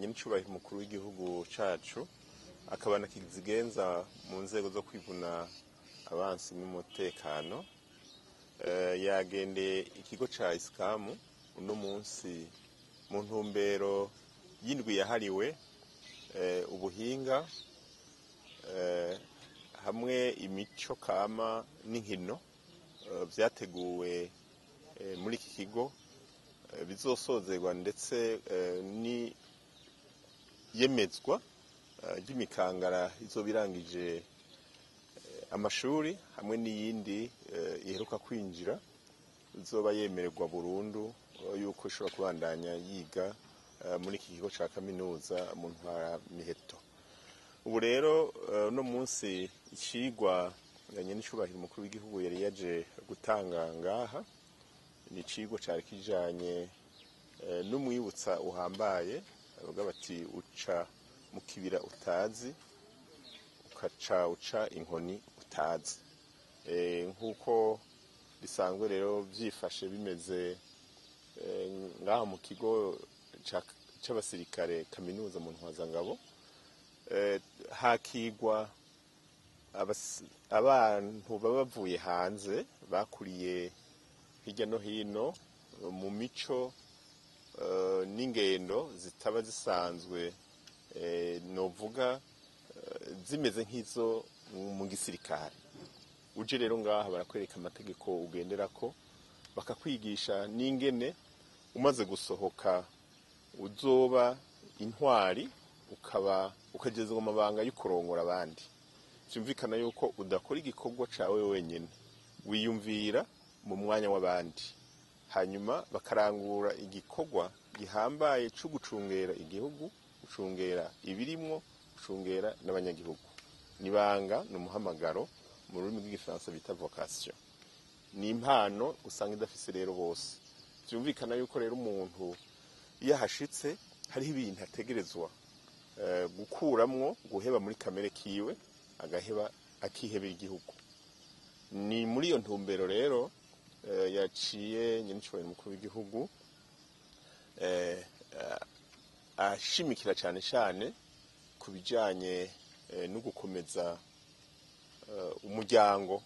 Nyenicubahiro mukuru w'igihugu cacu akaba nakizigenza mu nzego zo kwivuna abansi n'umutekano yagendeye ikigo ca Iscam uno munsi mu ntumbero y'indwi yahariwe ubuhinga hamwe imico kama n'inkino vyateguwe muri iki kigo bizosozerwa ndetse ni yemezwa ry'imikangara izobirangije amashuri hamwe n'iyindi iheruka kwinjira izoba yemererwa burundu yuko ishobora kubandanya yiga muri iki kigo ca kaminuza mu ntara miheto. Ubu rero no munsi icigwa Nyenicubahiro mukuru w'igihugu yari yaje gutanga ngaha ni icigwa cari kijanye n'umwibutsa uhambaye bavuga bati uca mu kibira utazi ukaca uca inkoni utazi nk'uko bisanzwe rero vyifashe bimeze ngaha mu kigo c'abasirikare kaminuza mu ntwazangabo hakigwa abantu baba bavuye hanze bakuriye hirya no hino mu mico n'ingendo zitaba zisanzwe novuga zimeze nk'izo mu gisirikare. Uje rero ngaha barakwereka amategeko ugenderako bakakwigisha n'ingene umaze gusohoka uzoba intwari ukagezwa mu mabanga y'ukurongora abandi. Vyumvikana yuko udakora igikorwa cawe wenyene wiyumvira mu mwanya w'abandi hanyuma bakarangura igikorwa gihambaye cyo gucungera igihugu gucungera ibirimwo gucungera n'abanyagihugu. Nibanga n'umuhamagaro mu rurimi rw'igifaransa bita vocation. Ni impano usanga idafise rero bose. Vyumvikana yuko rero umuntu iyo hashitse hariho ibintu ategerezwa gukuramwo guheba muri kamere kiwe agaheba akihebera igihugu. Ni muri iyo ntumbero rero yaciye Nyenicubahiro mukuru w'igihugu ashimikira cane cane ku bijanye no gukomeza umuryango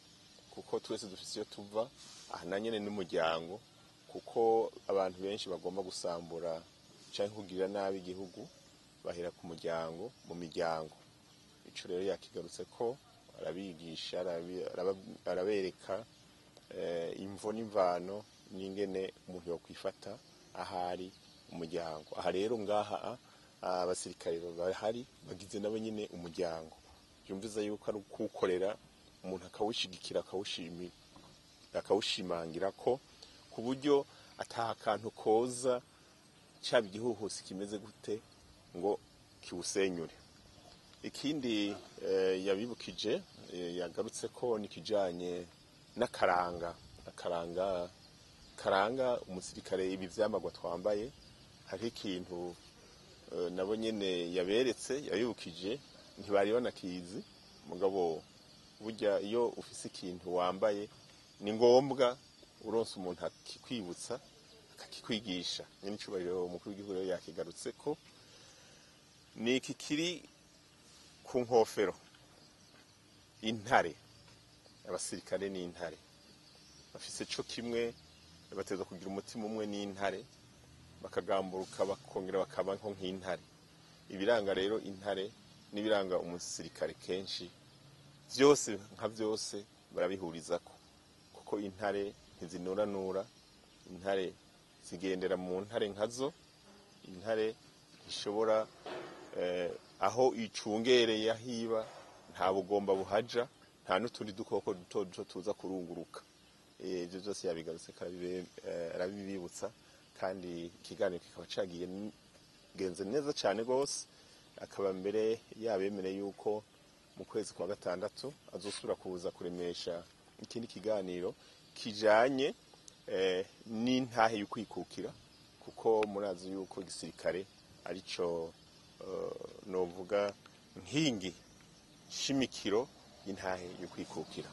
kuko twese dufise iyo tuva aha na nyene n'umuryango kuko abantu benshi bagomba gusambura canke kugirira nabi igihugu bahera ku muryango mu miryango. Ico rero yakigarutse ko arabigisha arabereka imvo n'imvano n'ingene umuntu yokwifata ahari umuryango. Aha rero ngaha abasirikare bahari bagize nabo nyene umuryango. Byumviza yuko ari kukorera umuntu akawushigikira akawushimangira ko ku buryo ataha kantu koza cyaba igihuhusi kimeze gute ngo kiwusenyure. Ikindi yabibukije yagarutse ko nikijanye n'akaranga umusirikare ibi vyamagwa twambaye hari ikintu nabo nyene yaberetse yabibukije ntibari banakizi mugabo burya iyo ufise ikintu wambaye ni ngombwa uronse umuntu akikwibutsa akakikwigisha. Nyenicubahiro umukuru w'igihugu rero yakigarutse ko ni iki kiri ku nkofero intare. Abasirikare ni intare bafise co kimwe bateza kugira umutima umwe n'intare bakagamburuka bakongera bakaba nko nk'intare. Ibiranga rero intare n'ibiranga umusirikare kenshi vyose nka vyose barabihurizako kuko intare ntizinuranura, intare zigendera mu ntare nkazo, intare ishobora aho icungereye ahiba nta bugomba buhaja nta n'utundi dukoko duto duto tuza kurunguruka. Ivyo vyose yabigarutse arabibibutsa kandi ikiganiro kikaba cagiye genze neza cane gose akaba mbere yabemereye yuko mu kwezi kwa gatandatu azosubira kuza kuremesha ikindi kiganiro kijanye n'intahe y'ukwikukira kuko murazi yuko gisirikare arico novuga nkingi shimikiro y'intahe y'ukwikukira.